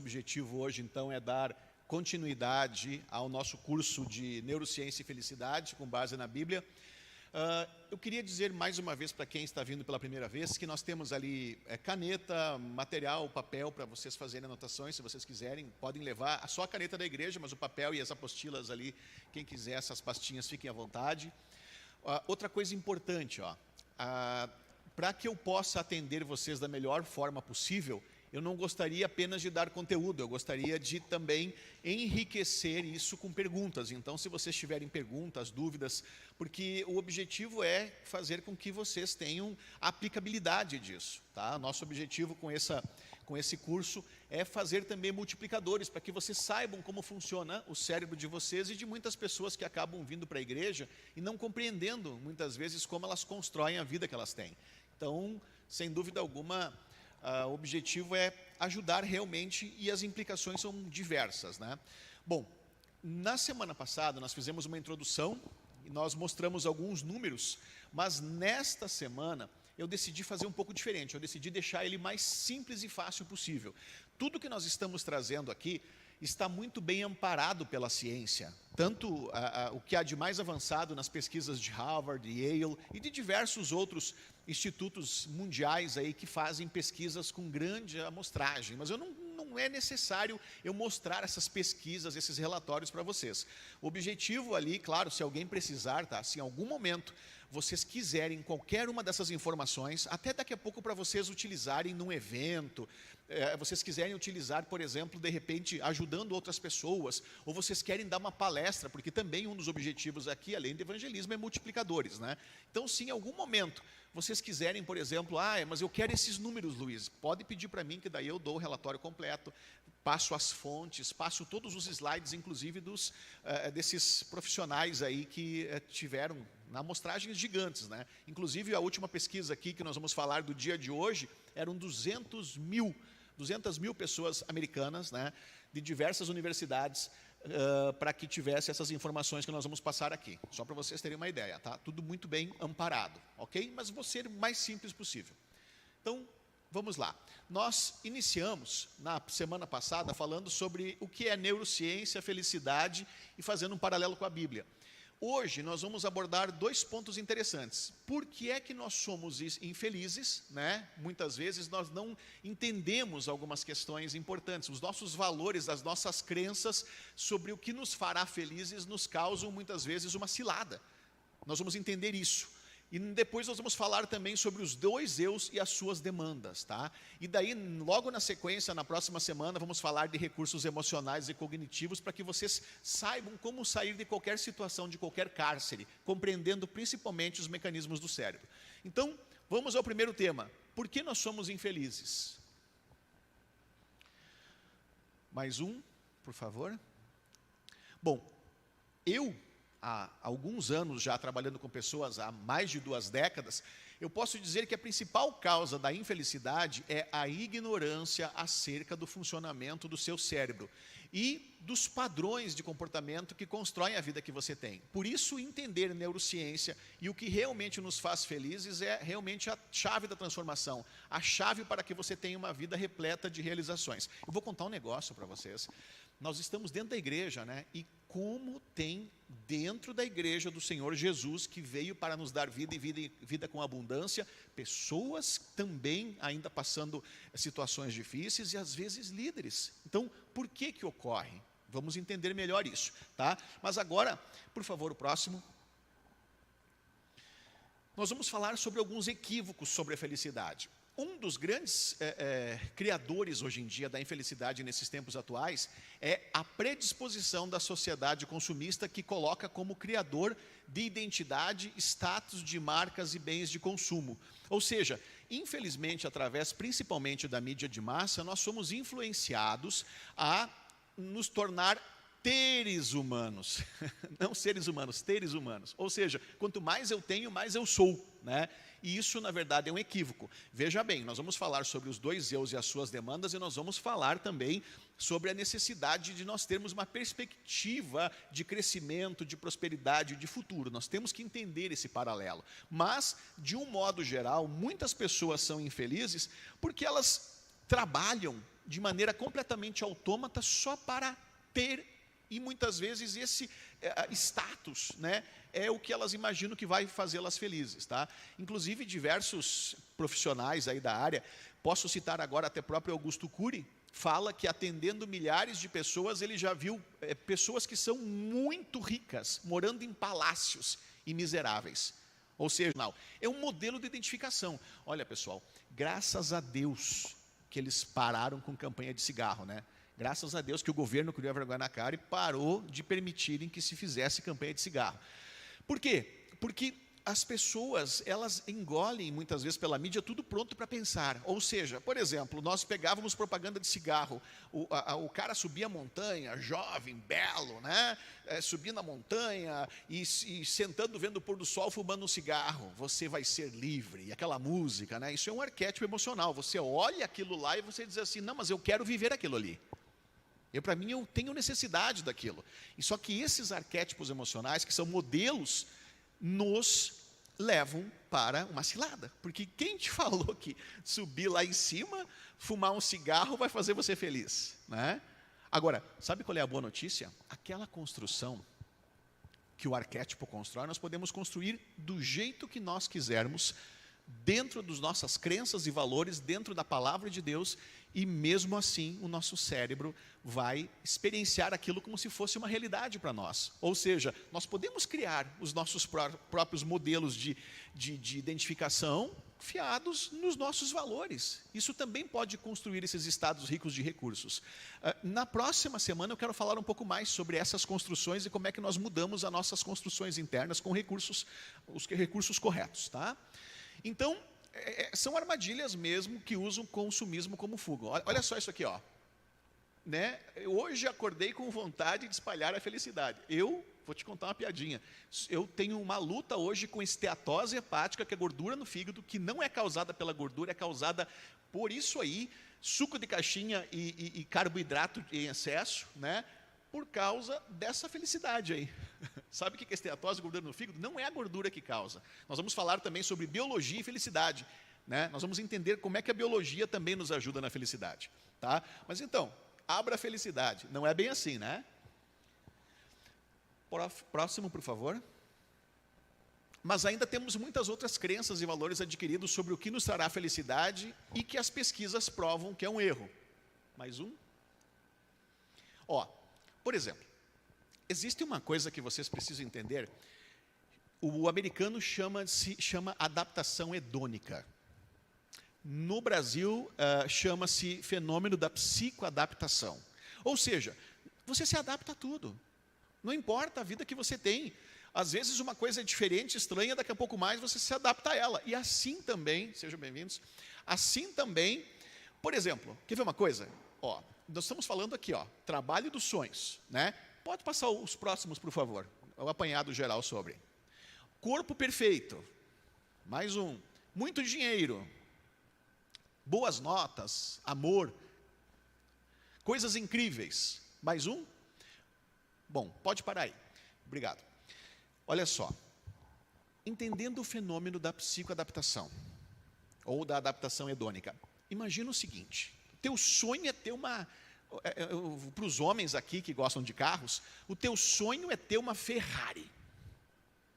objetivo hoje, então, é dar continuidade ao nosso curso de Neurociência e Felicidade, com base na Bíblia. Eu queria dizer mais uma vez para quem está vindo pela primeira vez, que nós temos ali caneta, material, papel, para vocês fazerem anotações, se vocês quiserem, podem levar só a caneta da igreja, mas o papel e as apostilas ali, quem quiser essas pastinhas, fiquem à vontade. Outra coisa importante, para que eu possa atender vocês da melhor forma possível, eu não gostaria apenas de dar conteúdo, eu gostaria de também enriquecer isso com perguntas. Então, se vocês tiverem perguntas, dúvidas, porque o objetivo é fazer com que vocês tenham aplicabilidade disso. Tá? Nosso objetivo com esse curso é fazer também multiplicadores, para que vocês saibam como funciona o cérebro de vocês e de muitas pessoas que acabam vindo para a igreja e não compreendendo, muitas vezes, como elas constroem a vida que elas têm. Então, sem dúvida alguma, o objetivo é ajudar realmente e as implicações são diversas, né? Bom, na semana passada nós fizemos uma introdução e nós mostramos alguns números, mas nesta semana eu decidi fazer um pouco diferente, eu decidi deixar ele mais simples e fácil possível. Tudo que nós estamos trazendo aqui está muito bem amparado pela ciência, tanto o que há de mais avançado nas pesquisas de Harvard, Yale e de diversos outros institutos mundiais aí que fazem pesquisas com grande amostragem, mas não é necessário eu mostrar essas pesquisas, esses relatórios para vocês. O objetivo ali, claro, se alguém precisar, tá? Se em algum momento vocês quiserem qualquer uma dessas informações, até daqui a pouco para vocês utilizarem num evento, vocês quiserem utilizar, por exemplo, de repente, ajudando outras pessoas, ou vocês querem dar uma palestra, porque também um dos objetivos aqui, além do evangelismo, é multiplicadores, né? Então, se em algum momento vocês quiserem, por exemplo, mas eu quero esses números, Luiz, pode pedir para mim, que daí eu dou o relatório completo, passo as fontes, passo todos os slides, inclusive desses profissionais aí que tiveram amostragens gigantes, né? Inclusive, a última pesquisa aqui que nós vamos falar do dia de hoje, eram 200 mil pessoas americanas, né, de diversas universidades, para que tivesse essas informações que nós vamos passar aqui. Só para vocês terem uma ideia, tá? Tudo muito bem amparado, ok? Mas vou ser o mais simples possível. Então, vamos lá. Nós iniciamos, na semana passada, falando sobre o que é neurociência, felicidade e fazendo um paralelo com a Bíblia. Hoje nós vamos abordar dois pontos interessantes. Por que é que nós somos infelizes, né? Muitas vezes nós não entendemos algumas questões importantes. Os nossos valores, as nossas crenças sobre o que nos fará felizes nos causam muitas vezes uma cilada. Nós vamos entender isso. E depois nós vamos falar também sobre os dois eus e as suas demandas, tá? E daí, logo na sequência, na próxima semana, vamos falar de recursos emocionais e cognitivos para que vocês saibam como sair de qualquer situação, de qualquer cárcere, compreendendo principalmente os mecanismos do cérebro. Então, vamos ao primeiro tema. Por que nós somos infelizes? Mais um, por favor. Bom, há alguns anos já trabalhando com pessoas, há mais de 2 décadas, eu posso dizer que a principal causa da infelicidade é a ignorância acerca do funcionamento do seu cérebro e dos padrões de comportamento que constroem a vida que você tem. Por isso, entender neurociência e o que realmente nos faz felizes é realmente a chave da transformação, a chave para que você tenha uma vida repleta de realizações. Eu vou contar um negócio para vocês. Nós estamos dentro da igreja, né? E como tem dentro da igreja do Senhor Jesus, que veio para nos dar vida e vida com abundância, pessoas também ainda passando situações difíceis e às vezes líderes. Então, por que ocorre? Vamos entender melhor isso, tá? Mas agora, por favor, o próximo. Nós vamos falar sobre alguns equívocos sobre a felicidade. Um dos grandes criadores hoje em dia da infelicidade nesses tempos atuais é a predisposição da sociedade consumista que coloca como criador de identidade, status de marcas e bens de consumo. Ou seja, infelizmente, através principalmente da mídia de massa, nós somos influenciados a nos tornar teres humanos, não seres humanos, teres humanos. Ou seja, quanto mais eu tenho, mais eu sou, né? E isso, na verdade, é um equívoco. Veja bem, nós vamos falar sobre os dois eus e as suas demandas, e nós vamos falar também sobre a necessidade de nós termos uma perspectiva de crescimento, de prosperidade, de futuro. Nós temos que entender esse paralelo. Mas, de um modo geral, muitas pessoas são infelizes porque elas trabalham de maneira completamente autômata só para ter, e muitas vezes esse status, né, é o que elas imaginam que vai fazê-las felizes, tá? Inclusive diversos profissionais aí da área, posso citar agora até próprio Augusto Cury, fala que atendendo milhares de pessoas, ele já viu pessoas que são muito ricas, morando em palácios e miseráveis. Ou seja, não, é um modelo de identificação. Olha, pessoal, graças a Deus que eles pararam com campanha de cigarro, né? Graças a Deus que o governo criou a vergonha na cara e parou de permitirem que se fizesse campanha de cigarro. Por quê? Porque as pessoas, elas engolem muitas vezes pela mídia tudo pronto para pensar. Ou seja, por exemplo, nós pegávamos propaganda de cigarro, o cara subia a montanha, jovem, belo, né? Subindo a montanha e sentando vendo o pôr do sol, fumando um cigarro. Você vai ser livre. E aquela música, né? Isso é um arquétipo emocional. Você olha aquilo lá e você diz assim, não, mas eu quero viver aquilo ali. Para mim, eu tenho necessidade daquilo. E só que esses arquétipos emocionais, que são modelos, nos levam para uma cilada. Porque quem te falou que subir lá em cima, fumar um cigarro vai fazer você feliz, né? Agora, sabe qual é a boa notícia? Aquela construção que o arquétipo constrói, nós podemos construir do jeito que nós quisermos, dentro das nossas crenças e valores, dentro da palavra de Deus, e mesmo assim o nosso cérebro vai experienciar aquilo como se fosse uma realidade para nós. Ou seja, nós podemos criar os nossos próprios modelos de identificação fiados nos nossos valores. Isso também pode construir esses estados ricos de recursos. Na próxima semana eu quero falar um pouco mais sobre essas construções e como é que nós mudamos as nossas construções internas com recursos, os recursos corretos, tá? Então, são armadilhas mesmo que usam o consumismo como fuga. Olha só isso aqui, ó. Né? Hoje acordei com vontade de espalhar a felicidade. Eu vou te contar uma piadinha. Eu tenho uma luta hoje com esteatose hepática, que é gordura no fígado, que não é causada pela gordura, é causada por isso aí, suco de caixinha e carboidrato em excesso, né? Por causa dessa felicidade aí. Sabe o que é esteatose, gordura no fígado? Não é a gordura que causa. Nós vamos falar também sobre biologia e felicidade, né? Nós vamos entender como é que a biologia também nos ajuda na felicidade, tá? Mas então, abra a felicidade. Não é bem assim, né? Próximo, por favor. Mas ainda temos muitas outras crenças e valores adquiridos sobre o que nos trará felicidade e que as pesquisas provam que é um erro. Mais um. Ó, por exemplo, existe uma coisa que vocês precisam entender. O americano chama adaptação hedônica. No Brasil, chama-se fenômeno da psicoadaptação. Ou seja, você se adapta a tudo. Não importa a vida que você tem. Às vezes uma coisa é diferente, estranha, daqui a pouco mais você se adapta a ela. E assim também, sejam bem-vindos, assim também, por exemplo, quer ver uma coisa? Ó, nós estamos falando aqui, ó, trabalho dos sonhos, né? Pode passar os próximos, por favor. O apanhado geral sobre. Corpo perfeito. Mais um. Muito dinheiro. Boas notas. Amor. Coisas incríveis. Mais um. Bom, pode parar aí. Obrigado. Olha só. Entendendo o fenômeno da psicoadaptação, ou da adaptação hedônica. Imagina o seguinte. Teu sonho é ter uma... Para os homens aqui que gostam de carros, o teu sonho é ter uma Ferrari.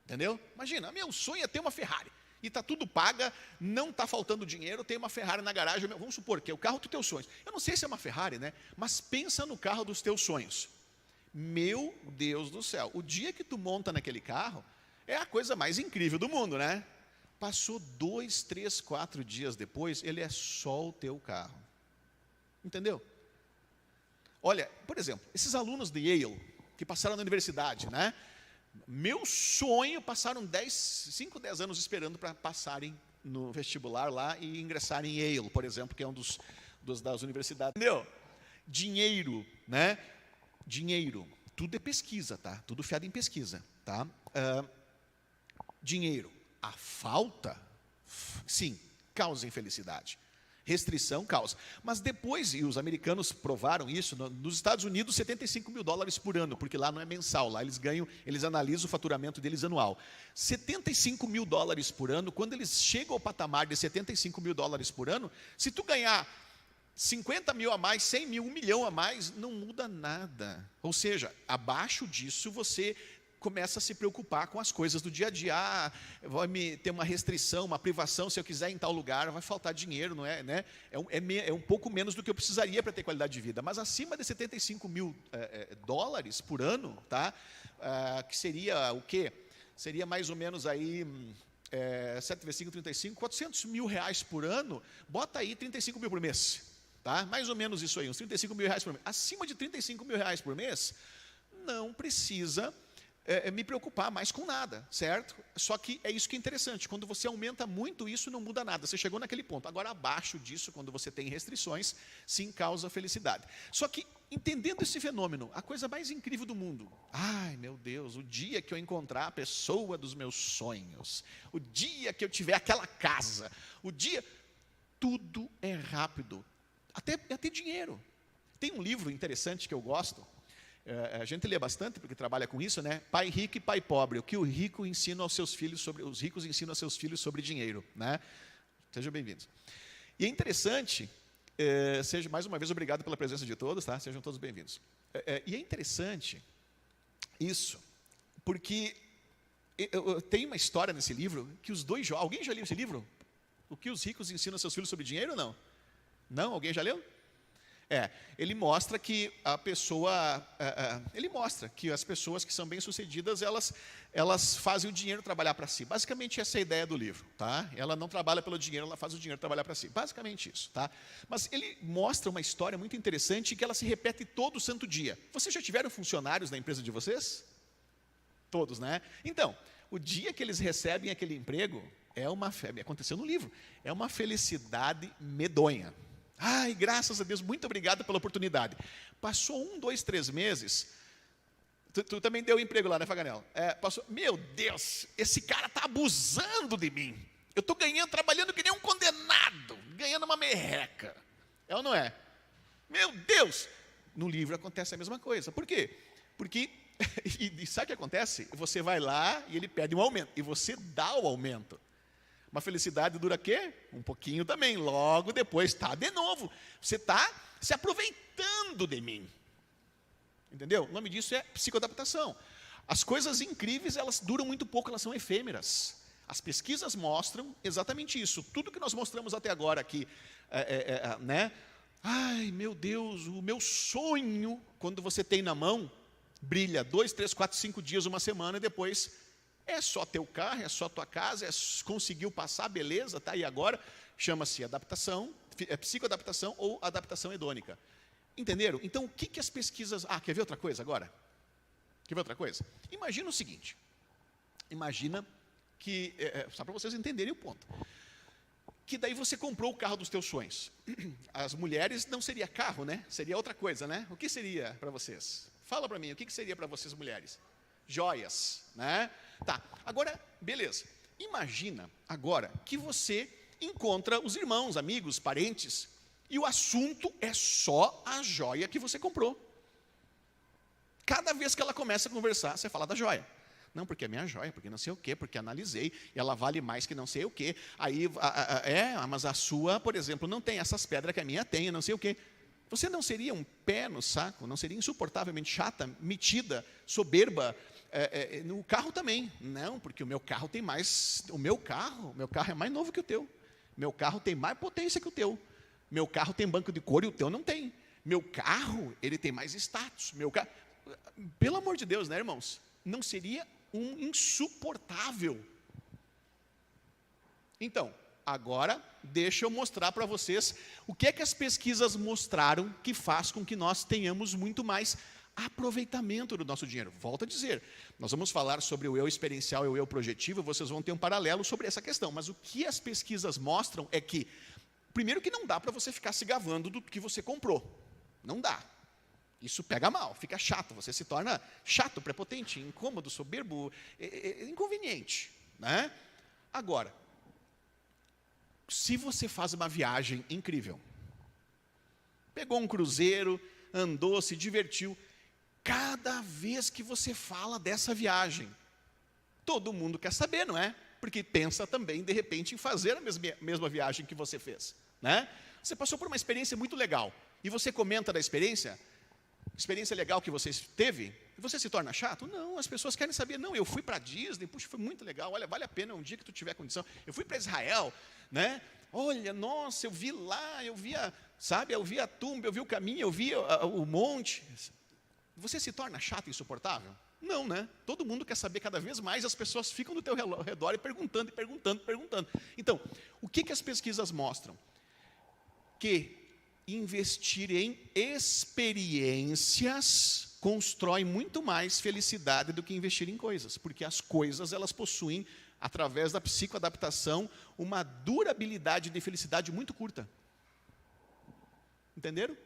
Entendeu? Imagina, meu sonho é ter uma Ferrari. E está tudo paga, não está faltando dinheiro, tem uma Ferrari na garagem. Vamos supor que é o carro dos teus sonhos. Eu não sei se é uma Ferrari, né? Mas pensa no carro dos teus sonhos. Meu Deus do céu. O dia que tu monta naquele carro, é a coisa mais incrível do mundo, né? Passou 2, 3, 4 dias depois, ele é só o teu carro. Entendeu? Olha, por exemplo, esses alunos de Yale, que passaram na universidade, né? Meu sonho, passaram 5, 10 anos esperando para passarem no vestibular lá e ingressarem em Yale, por exemplo, que é um das universidades. Entendeu? Dinheiro, né? Dinheiro, tudo é pesquisa, tá? Tudo fiado em pesquisa, tá? Dinheiro, a falta, sim, causa infelicidade. Restrição causa. Mas depois, e os americanos provaram isso, nos Estados Unidos, $75 mil por ano, porque lá não é mensal, lá eles analisam o faturamento deles anual. $75 mil por ano, quando eles chegam ao patamar de $75 mil por ano, se tu ganhar 50 mil a mais, 100 mil, 1 milhão a mais, não muda nada. Ou seja, abaixo disso você começa a se preocupar com as coisas do dia a dia. Ah, vai me ter uma restrição, uma privação, se eu quiser ir em tal lugar, vai faltar dinheiro, não é? Né? É um pouco menos do que eu precisaria para ter qualidade de vida. Mas acima de 75 mil dólares por ano, tá? Que seria o quê? Seria mais ou menos aí... 7 vezes 5, 35, 400 mil reais por ano, bota aí 35 mil por mês, tá? Mais ou menos isso aí, uns 35 mil reais por mês. Acima de 35 mil reais por mês, não precisa me preocupar mais com nada, certo? Só que é isso que é interessante, quando você aumenta muito isso, não muda nada, você chegou naquele ponto. Agora, abaixo disso, quando você tem restrições, sim, causa felicidade. Só que, entendendo esse fenômeno, a coisa mais incrível do mundo, ai meu Deus, o dia que eu encontrar a pessoa dos meus sonhos, o dia que eu tiver aquela casa, o dia, tudo é rápido, até dinheiro. Tem um livro interessante que eu gosto, a gente lê bastante porque trabalha com isso, né? Pai rico e pai pobre, o que os ricos ensinam aos seus filhos sobre dinheiro, né? Sejam bem-vindos. E é interessante, seja mais uma vez obrigado pela presença de todos, tá? Sejam todos bem-vindos. E é interessante isso, porque tem uma história nesse livro que os dois jovens, alguém já leu esse livro? O que os ricos ensinam aos seus filhos sobre dinheiro ou não? Não? Alguém já leu? Ele mostra que a pessoa, ele mostra que as pessoas que são bem-sucedidas, elas fazem o dinheiro trabalhar para si. Basicamente essa é a ideia do livro, tá? Ela não trabalha pelo dinheiro, ela faz o dinheiro trabalhar para si. Basicamente isso, tá? Mas ele mostra uma história muito interessante que ela se repete todo santo dia. Vocês já tiveram funcionários na empresa de vocês? Todos, né? Então, o dia que eles recebem aquele emprego, aconteceu no livro, é uma felicidade medonha. Ai, graças a Deus, muito obrigado pela oportunidade. Passou 1, 2, 3 meses, tu também deu emprego lá, né, Faganel? Meu Deus, esse cara está abusando de mim. Eu estou trabalhando que nem um condenado, ganhando uma merreca. É ou não é? Meu Deus! No livro acontece a mesma coisa. Por quê? Porque, e sabe o que acontece? Você vai lá e ele pede um aumento, e você dá o aumento. Uma felicidade dura quê? Um pouquinho também. Logo depois, de novo. Você está se aproveitando de mim. Entendeu? O nome disso é psicoadaptação. As coisas incríveis, elas duram muito pouco, elas são efêmeras. As pesquisas mostram exatamente isso. Tudo que nós mostramos até agora aqui, né? Ai, meu Deus, o meu sonho, quando você tem na mão, brilha 2, 3, 4, 5 dias, uma semana, e depois... é só teu carro, é só tua casa, conseguiu passar, beleza, tá? E agora chama-se adaptação, psicoadaptação ou adaptação hedônica. Entenderam? Então, o que as pesquisas... quer ver outra coisa agora? Quer ver outra coisa? Imagina o seguinte, imagina que, só para vocês entenderem o ponto, que daí você comprou o carro dos teus sonhos. As mulheres não seria carro, né? Seria outra coisa, né? O que seria para vocês? Fala para mim, o que seria para vocês mulheres? Joias, né? Tá, agora, beleza. Imagina agora que você encontra os irmãos, amigos, parentes, e o assunto é só a joia que você comprou. Cada vez que ela começa a conversar, você fala da joia. Não, porque é minha joia, porque não sei o quê, porque analisei, e ela vale mais que não sei o quê. Aí, mas a sua, por exemplo, não tem essas pedras que a minha tem, não sei o quê. Você não seria um pé no saco? Não seria insuportavelmente chata, metida, soberba? No carro também. Não, porque o meu carro tem mais... O meu carro é mais novo que o teu. Meu carro tem mais potência que o teu. Meu carro tem banco de couro e o teu não tem. Meu carro, ele tem mais status. Meu carro... Pelo amor de Deus, né, irmãos? Não seria um insuportável. Então, agora, deixa eu mostrar para vocês o que é que as pesquisas mostraram que faz com que nós tenhamos muito mais aproveitamento do nosso dinheiro. Volto a dizer, nós vamos falar sobre o eu experiencial e o eu projetivo, vocês vão ter um paralelo sobre essa questão, mas o que as pesquisas mostram é que, primeiro que não dá para você ficar se gabando do que você comprou. Não dá. Isso pega mal, fica chato, você se torna chato, prepotente, incômodo, soberbo, inconveniente, né? Agora, se você faz uma viagem incrível, pegou um cruzeiro, andou, se divertiu, cada vez que você fala dessa viagem, todo mundo quer saber, não é? Porque pensa também, de repente, em fazer a mesma viagem que você fez, né? Você passou por uma experiência muito legal e você comenta da experiência legal que você teve, e você se torna chato? Não, as pessoas querem saber. Não, eu fui para a Disney, puxa, foi muito legal, olha, vale a pena um dia que tu tiver condição. Eu fui para Israel, né? Olha, nossa, eu vi lá, eu via, sabe, eu vi a tumba, eu vi o caminho, eu vi o monte. Você se torna chato e insuportável? Não, né? Todo mundo quer saber cada vez mais, as pessoas ficam do teu redor e perguntando, e perguntando, perguntando. Então, o que as pesquisas mostram? Que investir em experiências constrói muito mais felicidade do que investir em coisas, porque as coisas, elas possuem, através da psicoadaptação, uma durabilidade de felicidade muito curta. Entenderam?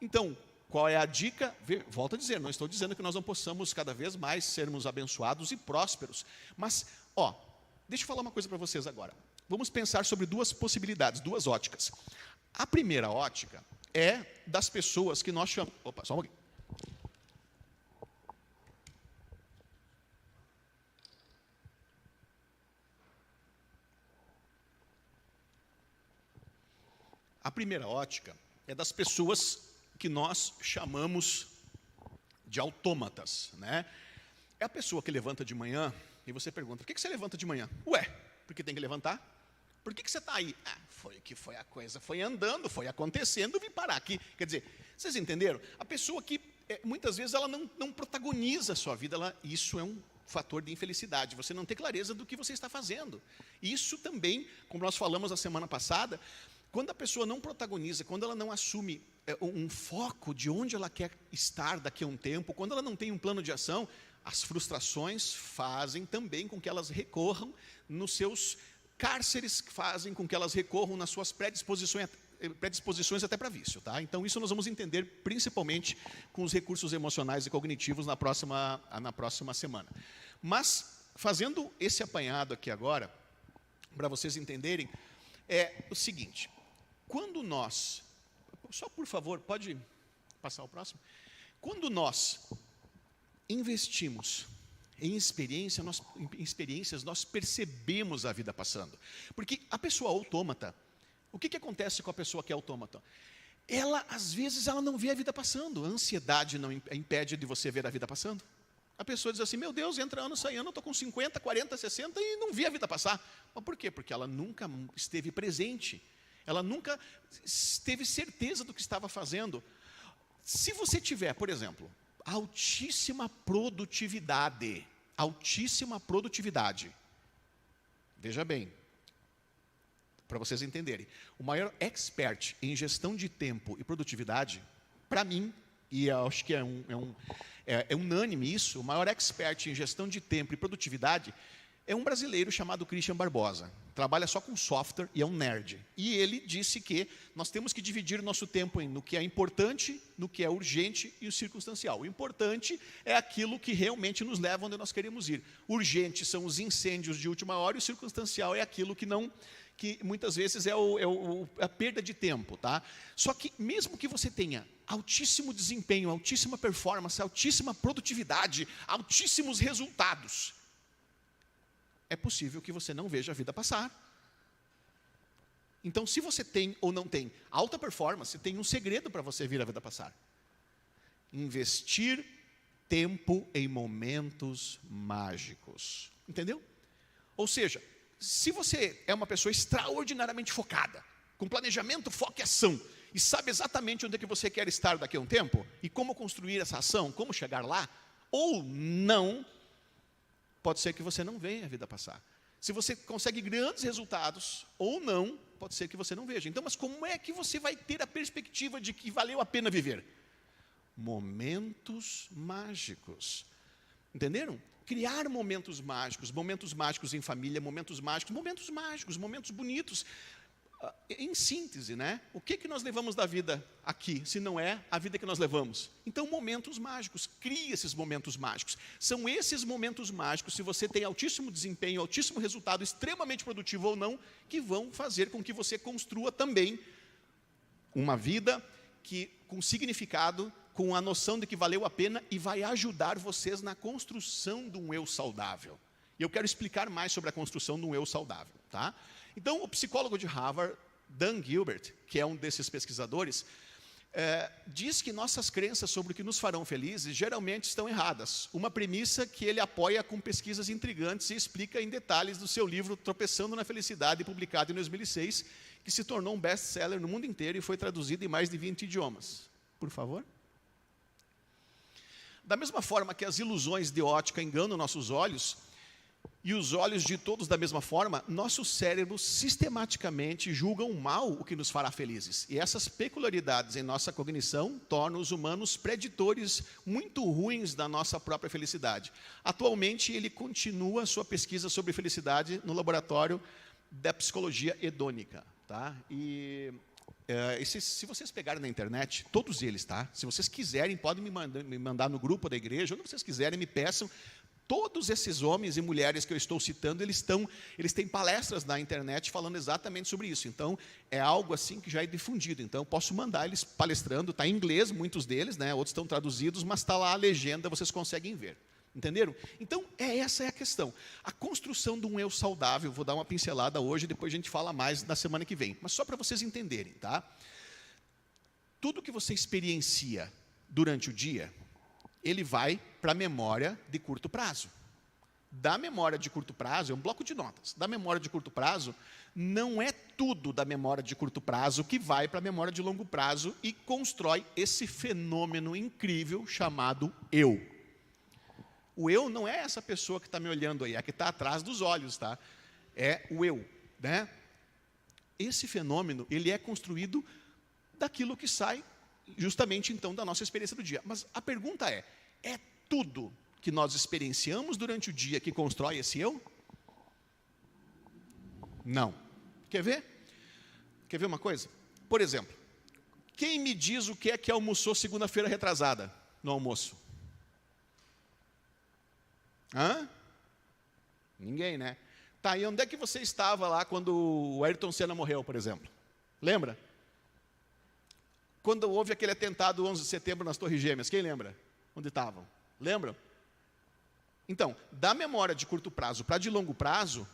Então, qual é a dica? Volto a dizer, não estou dizendo que nós não possamos cada vez mais sermos abençoados e prósperos, mas, deixa eu falar uma coisa para vocês agora. Vamos pensar sobre duas possibilidades, duas óticas. A primeira ótica é das pessoas que nós chamamos... Opa, só um pouquinho. A primeira ótica é das pessoas que nós chamamos de autômatas, né? É a pessoa que levanta de manhã e você pergunta, por que você levanta de manhã? Ué, porque tem que levantar. Por que você está aí? Foi a coisa, foi andando, foi acontecendo, vim parar aqui. Quer dizer, vocês entenderam? A pessoa que, muitas vezes, ela não protagoniza a sua vida, isso é um fator de infelicidade, você não tem clareza do que você está fazendo. Isso também, como nós falamos na semana passada, quando a pessoa não protagoniza, quando ela não assume um foco de onde ela quer estar daqui a um tempo, quando ela não tem um plano de ação, as frustrações fazem também com que elas recorram nos seus cárceres, fazem com que elas recorram nas suas predisposições até para vício, tá? Então, isso nós vamos entender principalmente com os recursos emocionais e cognitivos na próxima semana. Mas, fazendo esse apanhado aqui agora, para vocês entenderem, é o seguinte, quando nós... Só, por favor, pode passar o próximo? Quando nós investimos em experiências, nós percebemos a vida passando. Porque a pessoa autômata, o que acontece com a pessoa que é autômata? Ela, às vezes, ela não vê a vida passando. A ansiedade não impede de você ver a vida passando. A pessoa diz assim, meu Deus, entra ano, sai ano, eu estou com 50, 40, 60 e não vi a vida passar. Mas por quê? Porque ela nunca esteve presente. Ela nunca teve certeza do que estava fazendo. Se você tiver, por exemplo, altíssima produtividade, veja bem, para vocês entenderem, o maior expert em gestão de tempo e produtividade, para mim, e eu acho que é unânime isso, o maior expert em gestão de tempo e produtividade é um brasileiro chamado Christian Barbosa. Trabalha só com software e é um nerd. E ele disse que nós temos que dividir nosso tempo no que é importante, no que é urgente e o circunstancial. O importante é aquilo que realmente nos leva onde nós queremos ir. Urgente são os incêndios de última hora e o circunstancial é aquilo que muitas vezes é a perda de tempo, tá? Só que mesmo que você tenha altíssimo desempenho, altíssima performance, altíssima produtividade, altíssimos resultados, é possível que você não veja a vida passar. Então, se você tem ou não tem alta performance, tem um segredo para você ver a vida passar. Investir tempo em momentos mágicos. Entendeu? Ou seja, se você é uma pessoa extraordinariamente focada, com planejamento, foco e ação, e sabe exatamente onde é que você quer estar daqui a um tempo, e como construir essa ação, como chegar lá, ou não, pode ser que você não veja a vida passar. Se você consegue grandes resultados, ou não, pode ser que você não veja. Então, mas como é que você vai ter a perspectiva de que valeu a pena viver? Momentos mágicos. Entenderam? Criar momentos mágicos em família, momentos momentos bonitos. Em síntese, né? O que nós levamos da vida aqui, se não é a vida que nós levamos? Então, momentos mágicos, crie esses momentos mágicos. São esses momentos mágicos, se você tem altíssimo desempenho, altíssimo resultado, extremamente produtivo ou não, que vão fazer com que você construa também uma vida com significado, com a noção de que valeu a pena e vai ajudar vocês na construção de um eu saudável. E eu quero explicar mais sobre a construção de um eu saudável, tá? Então, o psicólogo de Harvard, Dan Gilbert, que é um desses pesquisadores, diz que nossas crenças sobre o que nos farão felizes geralmente estão erradas. Uma premissa que ele apoia com pesquisas intrigantes e explica em detalhes do seu livro Tropeçando na Felicidade, publicado em 2006, que se tornou um best-seller no mundo inteiro e foi traduzido em mais de 20 idiomas. Por favor. Da mesma forma que as ilusões de ótica enganam nossos olhos, e os olhos de todos da mesma forma, nossos cérebros sistematicamente julgam mal o que nos fará felizes. E essas peculiaridades em nossa cognição tornam os humanos preditores muito ruins da nossa própria felicidade. Atualmente, ele continua sua pesquisa sobre felicidade no laboratório da psicologia hedônica. Tá? E se vocês pegarem na internet, todos eles, tá? Se vocês quiserem, podem me mandar no grupo da igreja, onde vocês quiserem, me peçam. Todos esses homens e mulheres que eu estou citando, eles têm palestras na internet falando exatamente sobre isso. Então, é algo assim que já é difundido. Então, eu posso mandar eles palestrando. Está em inglês, muitos deles, né? Outros estão traduzidos, mas está lá a legenda, vocês conseguem ver. Entenderam? Então, essa é a questão. A construção de um eu saudável, vou dar uma pincelada hoje, depois a gente fala mais na semana que vem. Mas só para vocês entenderem, tá? Tudo que você experiencia durante o dia, ele vai para a memória de curto prazo. Da memória de curto prazo, é um bloco de notas. Da memória de curto prazo, não é tudo da memória de curto prazo que vai para a memória de longo prazo e constrói esse fenômeno incrível chamado eu. O eu não é essa pessoa que está me olhando aí, é a que está atrás dos olhos, tá? É o eu, né? Esse fenômeno, ele é construído daquilo que sai justamente, então, da nossa experiência do dia. Mas a pergunta é tudo que nós experienciamos durante o dia que constrói esse eu? Não. Quer ver? Quer ver uma coisa? Por exemplo, quem me diz o que é que almoçou segunda-feira retrasada no almoço? Hã? Ninguém, né? Tá, e onde é que você estava lá quando o Ayrton Senna morreu, por exemplo? Lembra? Quando houve aquele atentado 11 de setembro nas Torres Gêmeas, quem lembra? Onde estavam? Lembram? Então, da memória de curto prazo para de longo prazo,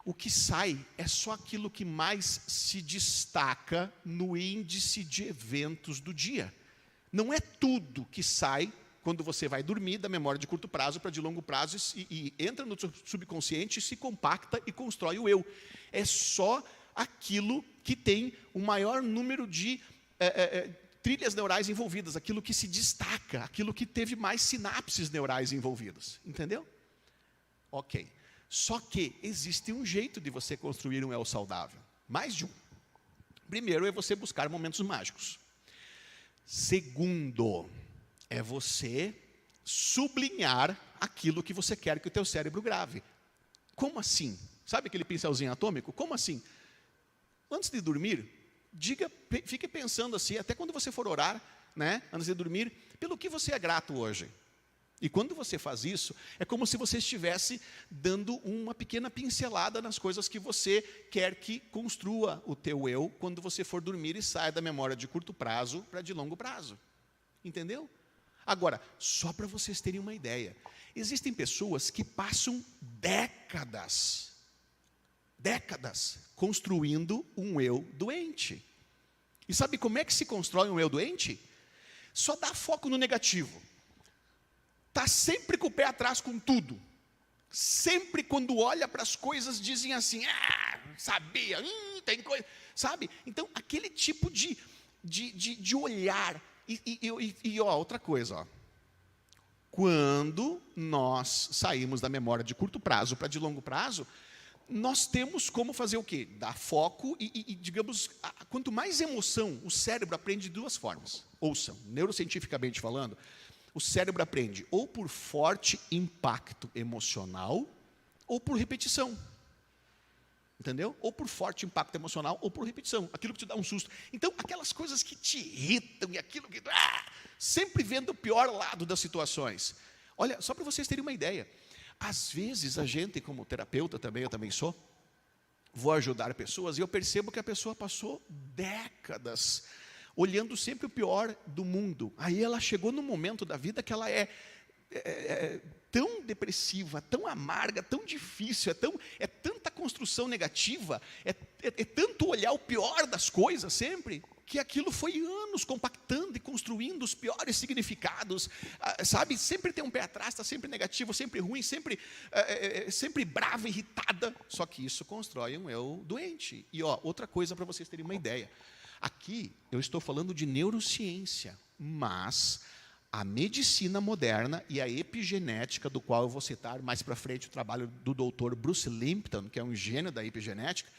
o que sai é só aquilo que mais se destaca no índice de eventos do dia. Não é tudo que sai quando você vai dormir da memória de curto prazo para de longo prazo e entra no subconsciente, se compacta e constrói o eu. É só aquilo que tem o maior número de trilhas neurais envolvidas, aquilo que se destaca, aquilo que teve mais sinapses neurais envolvidas. Entendeu? Ok. Só que existe um jeito de você construir um eu saudável. Mais de um. Primeiro é você buscar momentos mágicos. Segundo, é você sublinhar aquilo que você quer que o teu cérebro grave. Como assim? Sabe aquele pincelzinho atômico? Como assim? Antes de dormir, fique pensando assim, até quando você for orar, né, antes de dormir, pelo que você é grato hoje. E quando você faz isso, é como se você estivesse dando uma pequena pincelada nas coisas que você quer que construa o teu eu quando você for dormir e saia da memória de curto prazo para de longo prazo. Entendeu? Agora, só para vocês terem uma ideia, existem pessoas que passam décadas construindo um eu doente. E sabe como é que se constrói um eu doente? Só dá foco no negativo. Está sempre com o pé atrás com tudo. Sempre quando olha para as coisas dizem assim, sabia, tem coisa, sabe? Então, aquele tipo de olhar. E outra coisa, ó. Quando nós saímos da memória de curto prazo para de longo prazo, nós temos como fazer o quê? Dar foco digamos, quanto mais emoção, o cérebro aprende de duas formas. Ouçam, neurocientificamente falando, o cérebro aprende ou por forte impacto emocional ou por repetição. Entendeu? Ou por forte impacto emocional ou por repetição. Aquilo que te dá um susto. Então, aquelas coisas que te irritam e aquilo que... sempre vendo o pior lado das situações. Olha, só para vocês terem uma ideia. Às vezes, a gente, como terapeuta também, eu também sou, vou ajudar pessoas e eu percebo que a pessoa passou décadas olhando sempre o pior do mundo. Aí ela chegou num momento da vida que ela é tão depressiva, tão amarga, tão difícil, é tanta construção negativa, é tanto olhar o pior das coisas sempre, que aquilo foi anos compactando e construindo os piores significados, sabe? Sempre tem um pé atrás, está sempre negativo, sempre ruim, sempre brava, irritada. Só que isso constrói um eu doente. E outra coisa para vocês terem uma ideia. Aqui eu estou falando de neurociência, mas a medicina moderna e a epigenética, do qual eu vou citar mais para frente o trabalho do Dr. Bruce Lipton, que é um gênio da epigenética,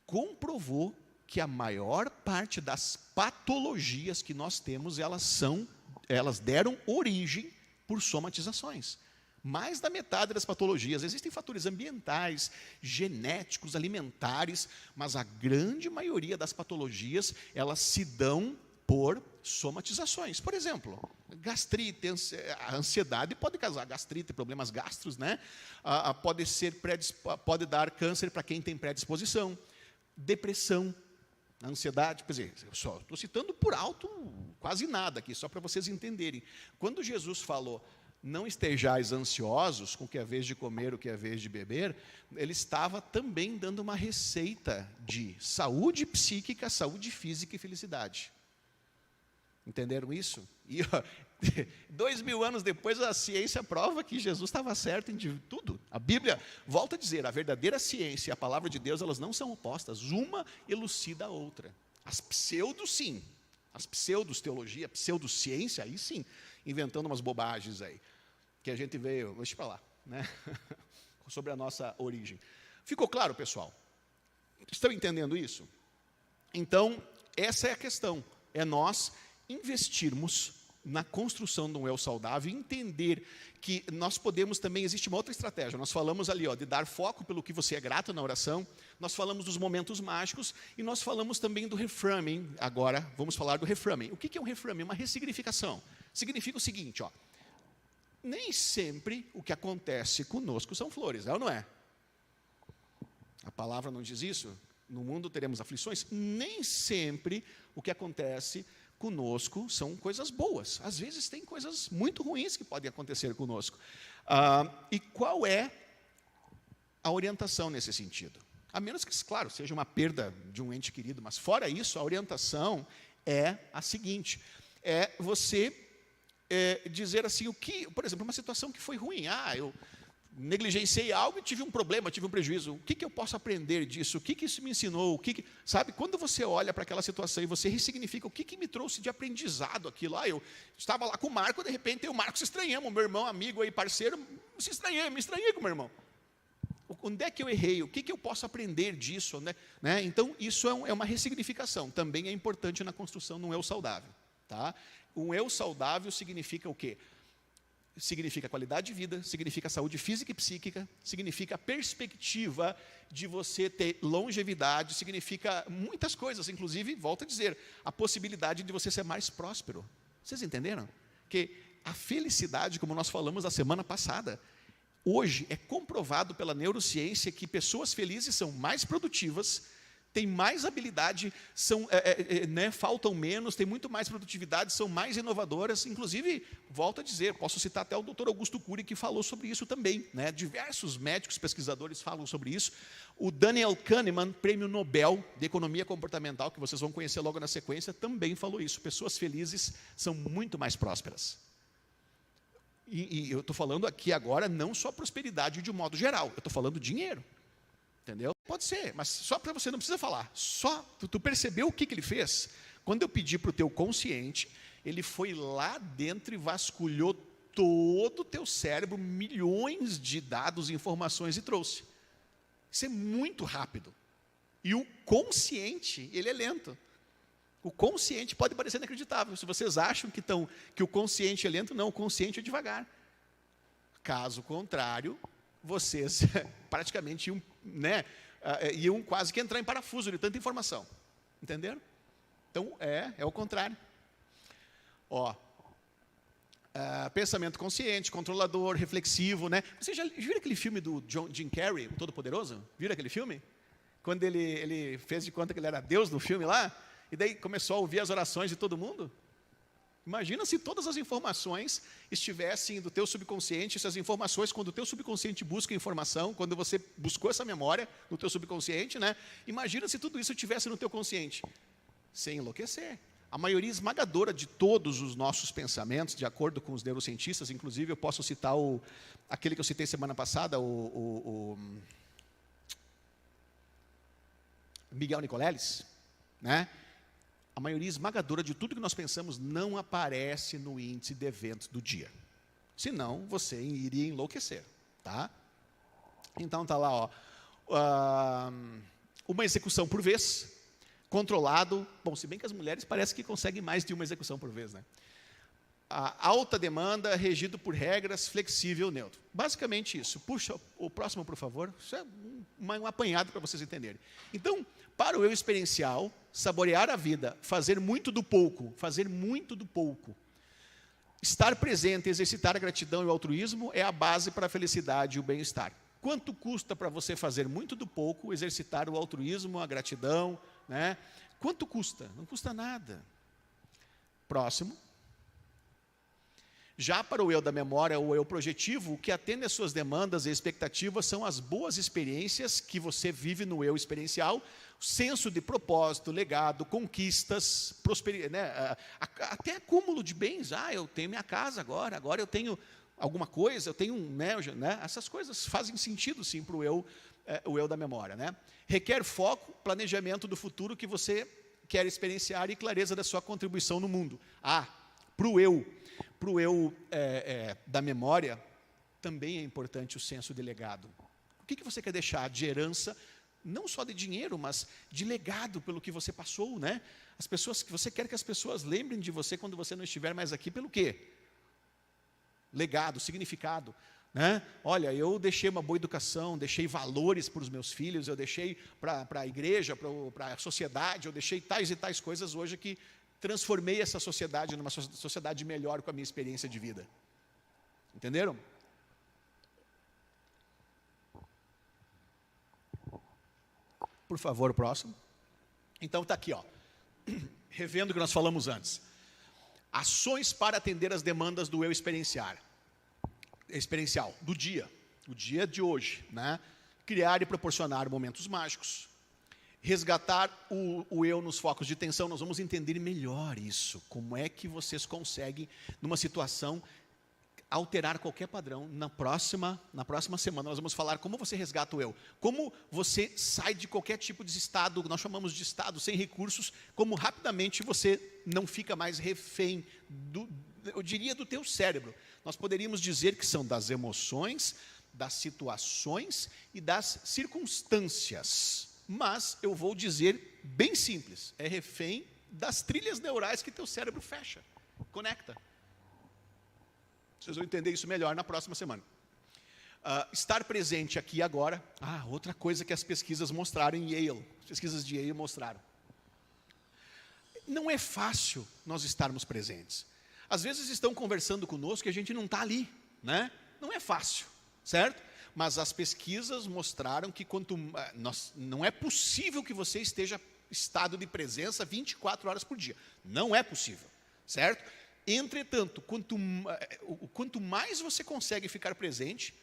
comprovou que a maior parte das patologias que nós temos, elas deram origem por somatizações. Mais da metade das patologias, existem fatores ambientais, genéticos, alimentares, mas a grande maioria das patologias, elas se dão por somatizações. Por exemplo, gastrite, a ansiedade pode causar gastrite, problemas gastros, né? Pode dar câncer para quem tem predisposição, depressão, ansiedade, quer dizer, eu só estou citando por alto quase nada aqui, só para vocês entenderem. Quando Jesus falou, não estejais ansiosos com o que é vez de comer, o que é vez de beber, ele estava também dando uma receita de saúde psíquica, saúde física e felicidade. Entenderam isso? E 2000 anos depois, a ciência prova que Jesus estava certo em tudo. A Bíblia volta a dizer, a verdadeira ciência e a palavra de Deus, elas não são opostas, uma elucida a outra. As pseudos, sim. As pseudos teologia, pseudociência, aí sim, inventando umas bobagens aí, que a gente veio, deixa para lá, né? Sobre a nossa origem. Ficou claro, pessoal? Estão entendendo isso? Então, essa é a questão, é nós investirmos na construção de um eu saudável e entender que nós podemos também, existe uma outra estratégia, nós falamos ali, de dar foco pelo que você é grato na oração, nós falamos dos momentos mágicos e nós falamos também do reframing, agora vamos falar do reframing. O que é um reframing? Uma ressignificação. Significa o seguinte, nem sempre o que acontece conosco são flores, é ou não é? A palavra não diz isso? No mundo teremos aflições? Nem sempre o que acontece conosco são coisas boas. Às vezes tem coisas muito ruins que podem acontecer conosco. E qual é a orientação nesse sentido? A menos que, claro, seja uma perda de um ente querido, mas fora isso, a orientação é a seguinte, é você dizer assim, por exemplo, uma situação que foi ruim, eu negligenciei algo e tive um problema, tive um prejuízo, o que eu posso aprender disso, o que isso me ensinou, sabe, quando você olha para aquela situação e você ressignifica, o que me trouxe de aprendizado aquilo, eu estava lá com o Marco, de repente o Marco se estranhamos, meu irmão, amigo aí, parceiro, me estranhei com o meu irmão, onde é que eu errei, o que eu posso aprender disso, né? Então isso é uma ressignificação, também é importante na construção de um eu saudável, tá? Um eu saudável significa o quê? Significa qualidade de vida, significa saúde física e psíquica, significa perspectiva de você ter longevidade, significa muitas coisas, inclusive, volto a dizer, a possibilidade de você ser mais próspero. Vocês entenderam? Que a felicidade, como nós falamos na semana passada, hoje é comprovado pela neurociência que pessoas felizes são mais produtivas, têm mais habilidade, faltam menos, têm muito mais produtividade, são mais inovadoras. Inclusive, volto a dizer, posso citar até o Dr. Augusto Cury, que falou sobre isso também. Diversos médicos, pesquisadores falam sobre isso. O Daniel Kahneman, prêmio Nobel de Economia Comportamental, que vocês vão conhecer logo na sequência, também falou isso. Pessoas felizes são muito mais prósperas. E eu estou falando aqui agora não só prosperidade de um modo geral, eu estou falando dinheiro. Entendeu? Pode ser, mas só para você não precisa falar. Só tu percebeu o que ele fez? Quando eu pedi para o teu consciente, ele foi lá dentro e vasculhou todo o teu cérebro, milhões de dados e informações e trouxe. Isso é muito rápido. E o consciente, ele é lento. O consciente pode parecer inacreditável. Se vocês acham que o consciente é lento, não, o consciente é devagar. Caso contrário, vocês praticamente iam quase que entrar em parafuso de tanta informação. Entenderam? Então, é o contrário. Pensamento consciente, controlador, reflexivo, né? Vocês já viram aquele filme do Jim Carrey, o Todo-Poderoso? Viram aquele filme? Quando ele fez de conta que ele era Deus no filme lá, e daí começou a ouvir as orações de todo mundo? Imagina se todas as informações estivessem do teu subconsciente, essas informações, quando o teu subconsciente busca informação, quando você buscou essa memória no teu subconsciente, né? Imagina se tudo isso estivesse no teu consciente, sem enlouquecer. A maioria esmagadora de todos os nossos pensamentos, de acordo com os neurocientistas, inclusive eu posso citar aquele que eu citei semana passada, o Miguel Nicoleles, né? A maioria esmagadora de tudo que nós pensamos não aparece no índice de eventos do dia. Senão, você iria enlouquecer, tá? Então, tá lá, ó. Uma execução por vez, controlado. Bom, se bem que as mulheres parecem que conseguem mais de uma execução por vez, né? A alta demanda, regido por regras, flexível, neutro. Basicamente isso. Puxa o próximo, por favor. Isso é um apanhado para vocês entenderem. Então, para o eu experiencial, saborear a vida, fazer muito do pouco, estar presente, exercitar a gratidão e o altruísmo é a base para a felicidade e o bem-estar. Quanto custa para você fazer muito do pouco, exercitar o altruísmo, a gratidão, né? Quanto custa? Não custa nada. Próximo. Já para o eu da memória, o eu projetivo, o que atende às suas demandas e expectativas são as boas experiências que você vive no eu experiencial, senso de propósito, legado, conquistas, prosperidade, né? Até acúmulo de bens. Eu tenho minha casa agora eu tenho alguma coisa, eu tenho né? Essas coisas fazem sentido sim para o eu da memória, né? Requer foco, planejamento do futuro que você quer experienciar e clareza da sua contribuição no mundo. Para o eu da memória, também é importante o senso de legado. O que você quer deixar de herança, não só de dinheiro, mas de legado pelo que você passou, né? As pessoas, você quer que as pessoas lembrem de você quando você não estiver mais aqui, pelo quê? Legado, significado, né? Olha, eu deixei uma boa educação, deixei valores para os meus filhos, eu deixei para a igreja, para a sociedade, eu deixei tais e tais coisas hoje que transformei essa sociedade numa sociedade melhor com a minha experiência de vida. Entenderam? Por favor, o próximo. Então está aqui, ó. Revendo o que nós falamos antes. Ações para atender as demandas do eu experiencial, do dia, o dia de hoje, né? Criar e proporcionar momentos mágicos. Resgatar o eu nos focos de tensão. Nós vamos entender melhor isso. Como é que vocês conseguem, numa situação, alterar qualquer padrão. Na próxima semana, nós vamos falar como você resgata o eu. Como você sai de qualquer tipo de estado, nós chamamos de estado sem recursos, como rapidamente você não fica mais refém, eu diria, do teu cérebro. Nós poderíamos dizer que são das emoções, das situações e das circunstâncias. Mas eu vou dizer bem simples, é refém das trilhas neurais que teu cérebro fecha, conecta. Vocês vão entender isso melhor na próxima semana. Estar presente aqui e agora. Outra coisa que as pesquisas mostraram em Yale, as pesquisas de Yale mostraram. Não é fácil nós estarmos presentes. Às vezes estão conversando conosco e a gente não está ali, né? Não é fácil, certo? Mas as pesquisas mostraram que não é possível que você esteja em estado de presença 24 horas por dia. Não é possível, certo? Entretanto, quanto mais você consegue ficar presente,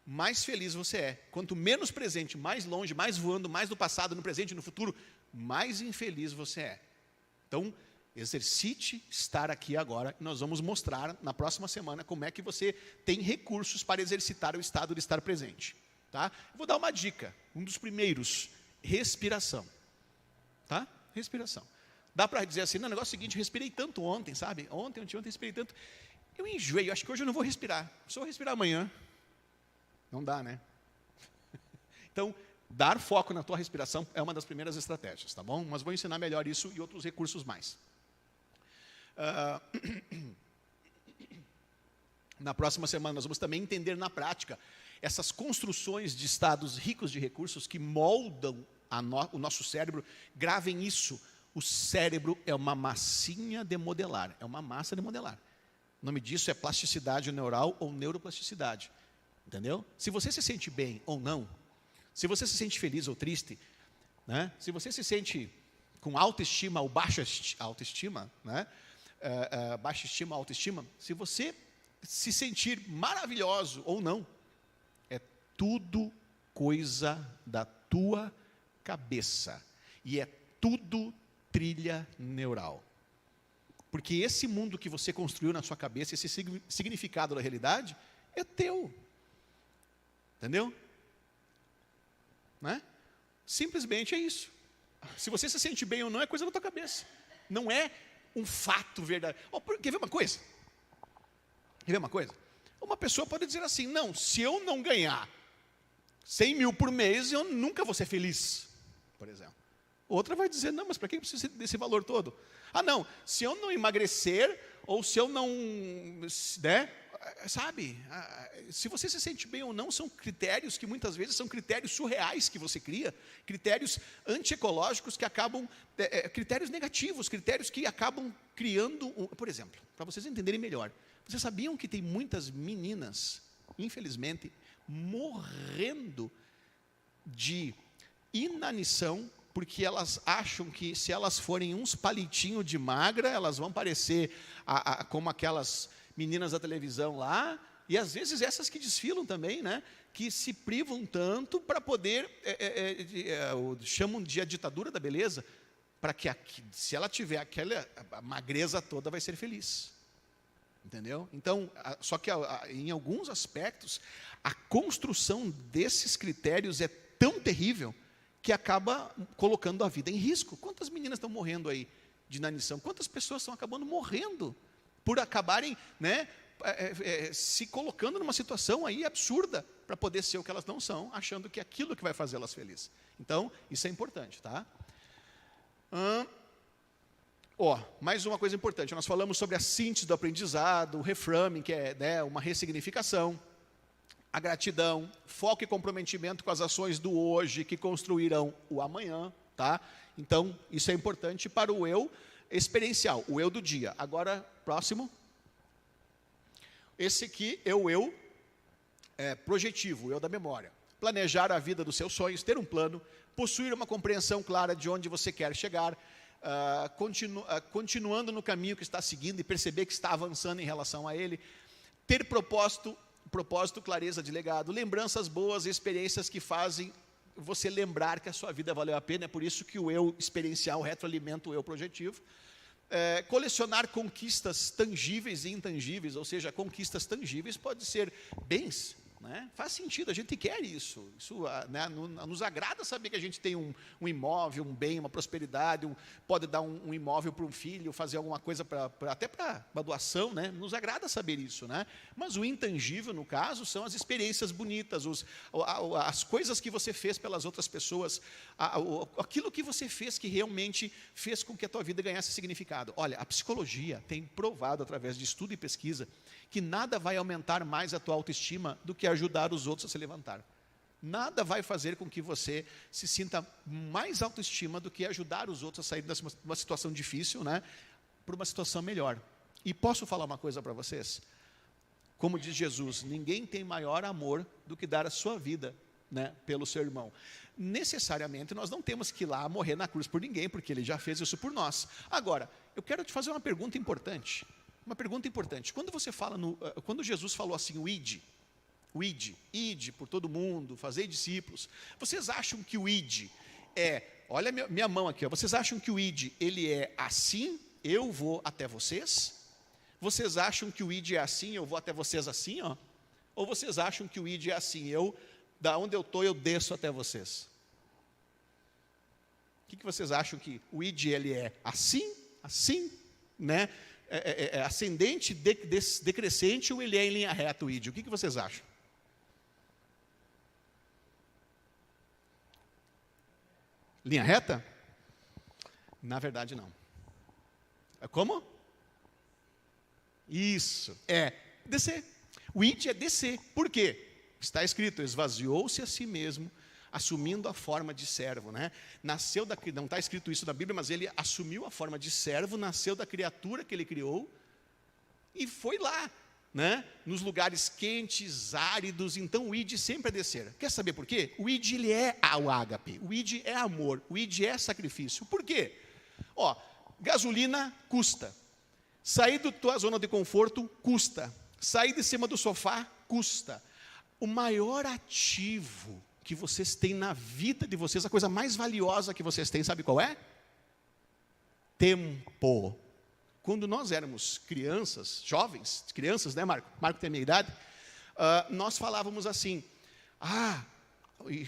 mais feliz você é. Quanto menos presente, mais longe, mais voando, mais no passado, no presente e no futuro, mais infeliz você é. Então, exercite estar aqui agora. Nós vamos mostrar na próxima semana como é que você tem recursos para exercitar o estado de estar presente. Tá? Eu vou dar uma dica, um dos primeiros, respiração. Tá? Respiração. Dá para dizer assim, o negócio é o seguinte, eu respirei tanto ontem, sabe? Ontem, respirei tanto. Eu enjoei, acho que hoje eu não vou respirar. Só vou respirar amanhã. Não dá, né? Então, dar foco na tua respiração é uma das primeiras estratégias, tá bom? Mas vou ensinar melhor isso e outros recursos mais. Na próxima semana nós vamos também entender na prática essas construções de estados ricos de recursos que moldam o nosso cérebro. Gravem isso, o cérebro é uma massinha de modelar, é uma massa de modelar. O nome disso é plasticidade neural ou neuroplasticidade, entendeu? Se você se sente bem ou não, se você se sente feliz ou triste, né? Se você se sente com autoestima ou baixa autoestima, né? baixa estima, autoestima, se você se sentir maravilhoso ou não, é tudo coisa da tua cabeça. E é tudo trilha neural. Porque esse mundo que você construiu na sua cabeça, esse significado da realidade, é teu. Entendeu? Né? Simplesmente é isso. Se você se sente bem ou não, é coisa da tua cabeça. Não é um fato verdadeiro. Quer ver uma coisa? Quer ver uma coisa? Uma pessoa pode dizer assim, não, se eu não ganhar 100 mil por mês, eu nunca vou ser feliz, por exemplo. Outra vai dizer, não, mas para que precisa desse valor todo? Ah, não, se eu não emagrecer, ou se eu não, né, sabe, se você se sente bem ou não, são critérios que muitas vezes são critérios surreais que você cria, critérios antiecológicos que acabam, critérios negativos, critérios que acabam criando, por exemplo, para vocês entenderem melhor, vocês sabiam que tem muitas meninas, infelizmente, morrendo de inanição, porque elas acham que se elas forem uns palitinhos de magra, elas vão parecer como aquelas meninas da televisão lá, e às vezes essas que desfilam também, né, que se privam tanto para poder, chamam de a ditadura da beleza, para que se ela tiver aquela magreza toda, vai ser feliz. Entendeu? Então, só que em alguns aspectos, a construção desses critérios é tão terrível que acaba colocando a vida em risco. Quantas meninas estão morrendo aí de inanição? Quantas pessoas estão acabando morrendo por acabarem, né, se colocando numa situação aí absurda para poder ser o que elas não são, achando que é aquilo que vai fazê-las felizes. Então, isso é importante, tá? Mais uma coisa importante, nós falamos sobre a síntese do aprendizado, o reframing, que é, né, uma ressignificação, a gratidão, foco e comprometimento com as ações do hoje que construirão o amanhã, tá? Então, isso é importante para o eu experiencial, o eu do dia. Agora, próximo. Esse aqui é o eu projetivo, o eu da memória. Planejar a vida dos seus sonhos, ter um plano, possuir uma compreensão clara de onde você quer chegar, continuando no caminho que está seguindo e perceber que está avançando em relação a ele, ter propósito, clareza de legado, lembranças boas, experiências que fazem você lembrar que a sua vida valeu a pena, é por isso que o eu experiencial retroalimenta o eu projetivo, colecionar conquistas tangíveis e intangíveis, ou seja, conquistas tangíveis pode ser bens, né? Faz sentido, a gente quer isso, né, nos agrada saber que a gente tem um imóvel, um bem, uma prosperidade, pode dar um imóvel para um filho, fazer alguma coisa até para uma doação, né? Nos agrada saber isso, né? Mas o intangível, no caso, são as experiências bonitas, as coisas que você fez pelas outras pessoas, aquilo que você fez que realmente fez com que a tua vida ganhasse significado. Olha, a psicologia tem provado, através de estudo e pesquisa, que nada vai aumentar mais a tua autoestima do que ajudar os outros a se levantar. Nada vai fazer com que você se sinta mais autoestima do que ajudar os outros a sair de uma situação difícil, né, para uma situação melhor. E posso falar uma coisa para vocês? Como diz Jesus, ninguém tem maior amor do que dar a sua vida, né, pelo seu irmão. Necessariamente nós não temos que ir lá morrer na cruz por ninguém, porque ele já fez isso por nós. Agora, eu quero te fazer uma pergunta importante. Uma pergunta importante. Quando você fala quando Jesus falou assim, o ide por todo mundo, fazei discípulos. Vocês acham que o ide olha minha mão aqui, ó, vocês acham que o ide, ele é assim, eu vou até vocês? Vocês acham que o ide é assim, eu vou até vocês assim, ó? Ou vocês acham que o ide é assim, da onde eu estou, eu desço até vocês? O que vocês acham que o ide, ele é assim, né? Ascendente, decrescente, ou ele é em linha reta o id? O que vocês acham? Linha reta? Na verdade, não. Como? Isso, descer. O id é descer. Por quê? Está escrito, esvaziou-se a si mesmo, assumindo a forma de servo, né? Não está escrito isso na Bíblia, mas ele assumiu a forma de servo, nasceu da criatura que ele criou e foi lá, né? Nos lugares quentes, áridos. Então o id sempre é descer. Quer saber por quê? O id, ele é o ágape, o id é amor, o id é sacrifício. Por quê? Gasolina custa. Sair da tua zona de conforto custa. Sair de cima do sofá custa. O maior ativo que vocês têm na vida de vocês, a coisa mais valiosa que vocês têm, sabe qual é? Tempo. Quando nós éramos crianças, jovens, crianças, né, Marco? Marco tem a minha idade. Nós falávamos assim,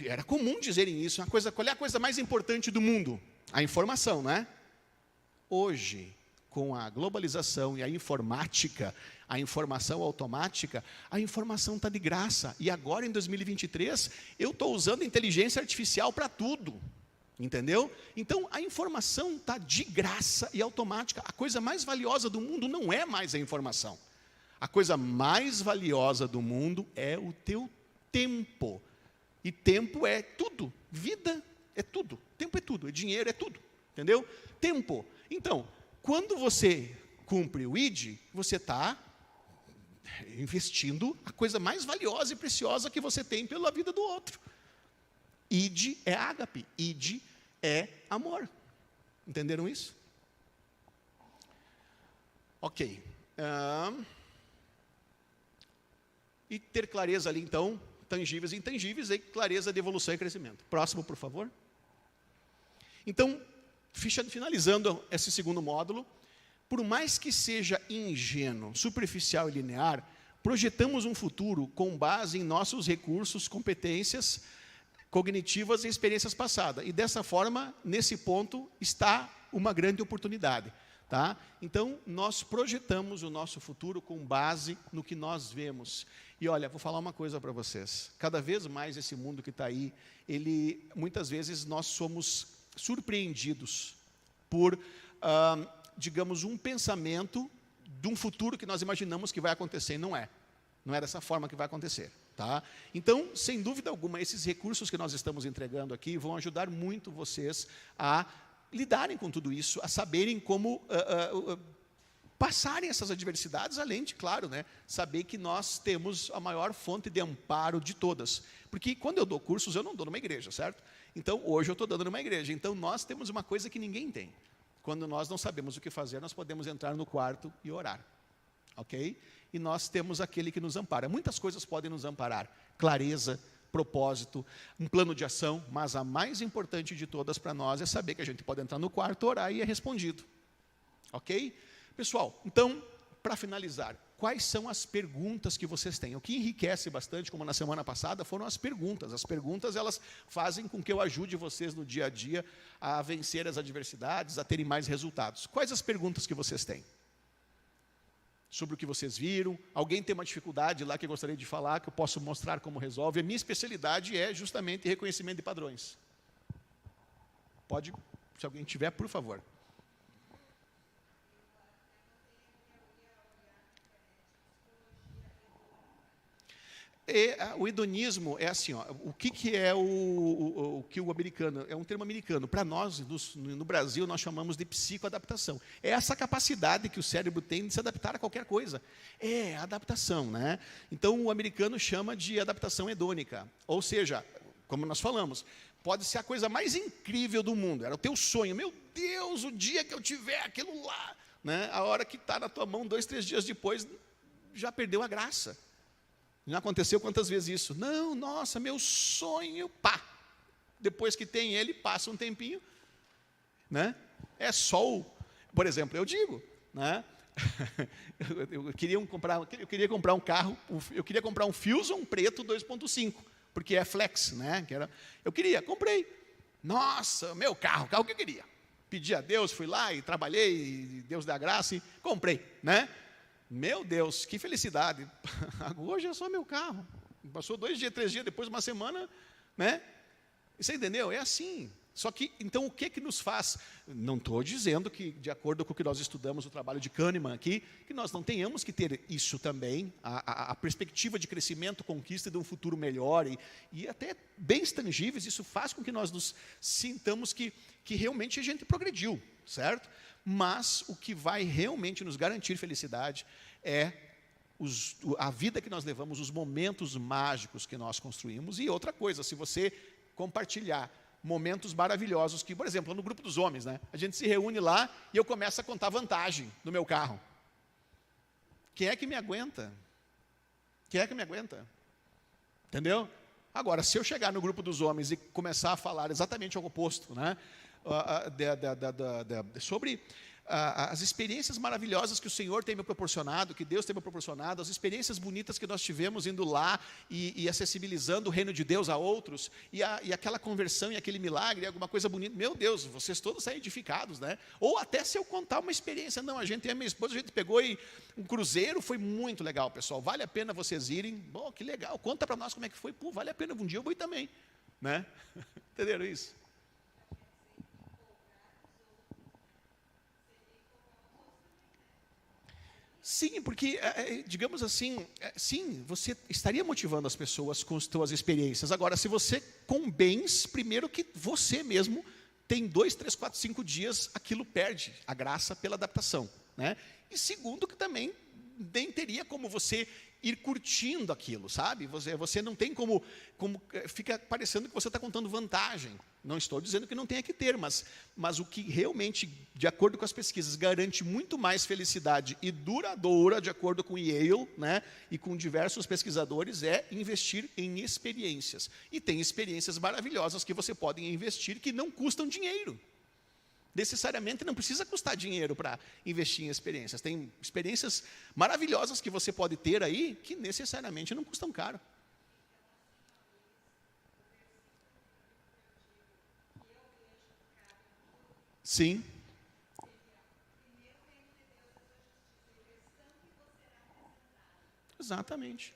era comum dizerem isso, qual é a coisa mais importante do mundo? A informação, né? Hoje, com a globalização e a informática, a informação automática, a informação está de graça. E agora, em 2023, eu estou usando inteligência artificial para tudo. Entendeu? Então, a informação está de graça e automática. A coisa mais valiosa do mundo não é mais a informação. A coisa mais valiosa do mundo é o teu tempo. E tempo é tudo. Vida é tudo. Tempo é tudo. Dinheiro é tudo. Entendeu? Tempo. Então, quando você cumpre o ID, você está investindo a coisa mais valiosa e preciosa que você tem pela vida do outro. ID é ágape. ID é amor. Entenderam isso? Ok. E ter clareza ali, então, tangíveis e intangíveis, e clareza de evolução e crescimento. Próximo, por favor. Então, finalizando esse segundo módulo, por mais que seja ingênuo, superficial e linear, projetamos um futuro com base em nossos recursos, competências cognitivas e experiências passadas. E dessa forma, nesse ponto, está uma grande oportunidade. Tá? Então, nós projetamos o nosso futuro com base no que nós vemos. E olha, vou falar uma coisa para vocês. Cada vez mais esse mundo que está aí, muitas vezes nós somos surpreendidos por, digamos, um pensamento de um futuro que nós imaginamos que vai acontecer e não é. Não é dessa forma que vai acontecer. Tá? Então, sem dúvida alguma, esses recursos que nós estamos entregando aqui vão ajudar muito vocês a lidarem com tudo isso, a saberem como passarem essas adversidades, além de, claro, né, saber que nós temos a maior fonte de amparo de todas. Porque quando eu dou cursos, eu não dou numa igreja, certo? Então, hoje eu estou dando numa igreja. Então, nós temos uma coisa que ninguém tem. Quando nós não sabemos o que fazer, nós podemos entrar no quarto e orar. Ok? E nós temos aquele que nos ampara. Muitas coisas podem nos amparar. Clareza, propósito, um plano de ação, mas a mais importante de todas para nós é saber que a gente pode entrar no quarto, orar e é respondido. Ok? Pessoal, então, para finalizar, quais são as perguntas que vocês têm? O que enriquece bastante, como na semana passada, foram as perguntas. As perguntas, elas fazem com que eu ajude vocês no dia a dia a vencer as adversidades, a terem mais resultados. Quais as perguntas que vocês têm? Sobre o que vocês viram? Alguém tem uma dificuldade lá que eu gostaria de falar, que eu posso mostrar como resolve? A minha especialidade é justamente reconhecimento de padrões. Pode, se alguém tiver, por favor. O hedonismo é assim, ó, o que é o que o americano, é um termo americano, para nós, no Brasil, nós chamamos de psicoadaptação. É essa capacidade que o cérebro tem de se adaptar a qualquer coisa. É a adaptação, né? Então, o americano chama de adaptação hedônica, ou seja, como nós falamos, pode ser a coisa mais incrível do mundo, era o teu sonho, meu Deus, o dia que eu tiver aquilo lá, né? A hora que está na tua mão, 2, 3 dias depois, já perdeu a graça. Já aconteceu quantas vezes isso? Não, nossa, meu sonho, pá. Depois que tem ele, passa um tempinho, né? É só por exemplo, eu digo, né? eu queria comprar um carro, eu queria comprar um Fusion preto 2.5, porque é flex, né? Comprei. Nossa, meu carro, o carro que eu queria. Pedi a Deus, fui lá e trabalhei, e Deus dá graça e comprei, né? Meu Deus, que felicidade. Hoje é só meu carro. Passou 2 dias, 3 dias, depois uma semana, né? Você entendeu? É assim. Só que, então, o que nos faz? Não estou dizendo que, de acordo com o que nós estudamos, o trabalho de Kahneman aqui, que nós não tenhamos que ter isso também, a perspectiva de crescimento, conquista de um futuro melhor, e até bens tangíveis, isso faz com que nós nos sintamos que realmente a gente progrediu, certo? Mas o que vai realmente nos garantir felicidade é a vida que nós levamos, os momentos mágicos que nós construímos. E outra coisa, se você compartilhar momentos maravilhosos, que, por exemplo, no grupo dos homens, né, a gente se reúne lá e eu começo a contar vantagem no meu carro. Quem é que me aguenta? Quem é que me aguenta? Entendeu? Agora, se eu chegar no grupo dos homens e começar a falar exatamente o oposto, né? Sobre as experiências maravilhosas que o Senhor tem me proporcionado, que Deus tem me proporcionado, as experiências bonitas que nós tivemos indo lá e acessibilizando o reino de Deus a outros, e aquela conversão e aquele milagre, alguma coisa bonita, meu Deus, vocês todos saem edificados, né? Ou até se eu contar uma experiência, não, a gente e a minha esposa, a gente pegou um cruzeiro, foi muito legal, pessoal, vale a pena vocês irem, bom, que legal, conta para nós como é que foi, pô, vale a pena, um dia eu vou ir também, né? Entenderam isso? Sim, porque, digamos assim, sim, você estaria motivando as pessoas com as suas experiências. Agora, se você, com bens, primeiro que você mesmo tem 2, 3, 4, 5 dias, aquilo perde a graça pela adaptação, né? E segundo que também nem teria como você ir curtindo aquilo, sabe? Você não tem como fica parecendo que você está contando vantagem. Não estou dizendo que não tenha que ter, mas o que realmente, de acordo com as pesquisas, garante muito mais felicidade e duradoura, de acordo com o Yale, né, e com diversos pesquisadores, é investir em experiências. E tem experiências maravilhosas que você pode investir que não custam dinheiro. Necessariamente não precisa custar dinheiro para investir em experiências. Tem experiências maravilhosas que você pode ter aí que necessariamente não custam caro. Sim. Exatamente.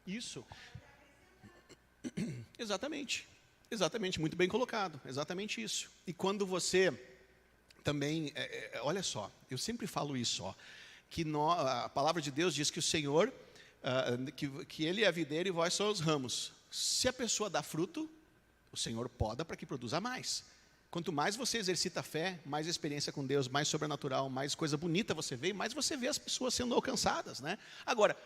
Isso. Exatamente. Exatamente, muito bem colocado. Exatamente isso. E quando você também, olha só, eu sempre falo isso, ó, que a palavra de Deus diz que o Senhor, que Ele é a videira e vós sois os ramos. Se a pessoa dá fruto, o Senhor poda para que produza mais. Quanto mais você exercita a fé, mais experiência com Deus, mais sobrenatural, mais coisa bonita você vê, mais você vê as pessoas sendo alcançadas, né? Agora,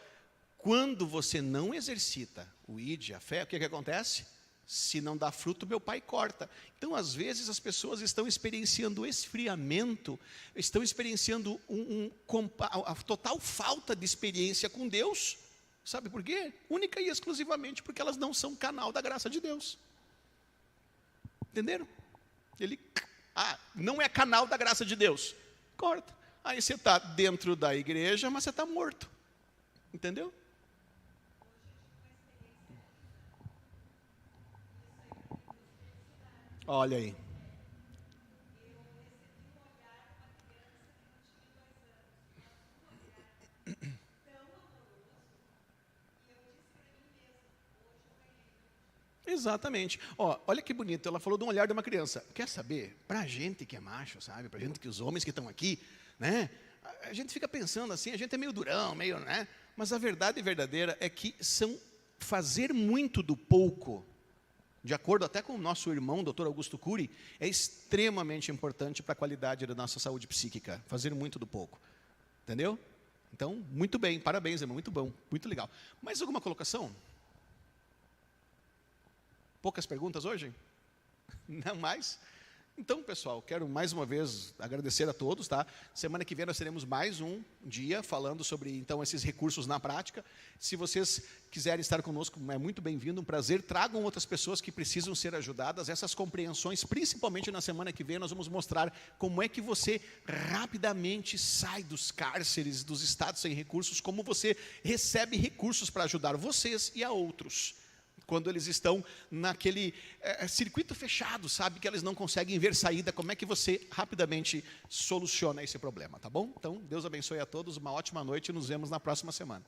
quando você não exercita o id, a fé, o que acontece? Se não dá fruto, meu pai corta. Então, às vezes, as pessoas estão experienciando esfriamento, estão experienciando a total falta de experiência com Deus. Sabe por quê? Única e exclusivamente porque elas não são canal da graça de Deus. Entenderam? Não é canal da graça de Deus. Corta. Aí você está dentro da igreja, mas você está morto. Entendeu? Olha aí. Exatamente. Olha que bonito, ela falou de um olhar de uma criança. Quer saber? Para a gente que é macho, sabe? Para a gente que os homens que estão aqui, né? A gente fica pensando assim, a gente é meio durão, meio, né? Mas a verdade verdadeira é que fazer muito do pouco, de acordo até com o nosso irmão, Dr. Augusto Cury, é extremamente importante para a qualidade da nossa saúde psíquica. Fazer muito do pouco. Entendeu? Então, muito bem, parabéns, irmão, muito bom, muito legal. Mais alguma colocação? Poucas perguntas hoje? Não mais? Então, pessoal, quero mais uma vez agradecer a todos, tá? Semana que vem nós teremos mais um dia falando sobre, então, esses recursos na prática. Se vocês quiserem estar conosco, é muito bem-vindo, um prazer. Tragam outras pessoas que precisam ser ajudadas. Essas compreensões, principalmente na semana que vem, nós vamos mostrar como é que você rapidamente sai dos cárceres, dos estados sem recursos, como você recebe recursos para ajudar vocês e a outros. Quando eles estão naquele circuito fechado, sabe, que eles não conseguem ver saída, como é que você rapidamente soluciona esse problema, tá bom? Então, Deus abençoe a todos, uma ótima noite e nos vemos na próxima semana.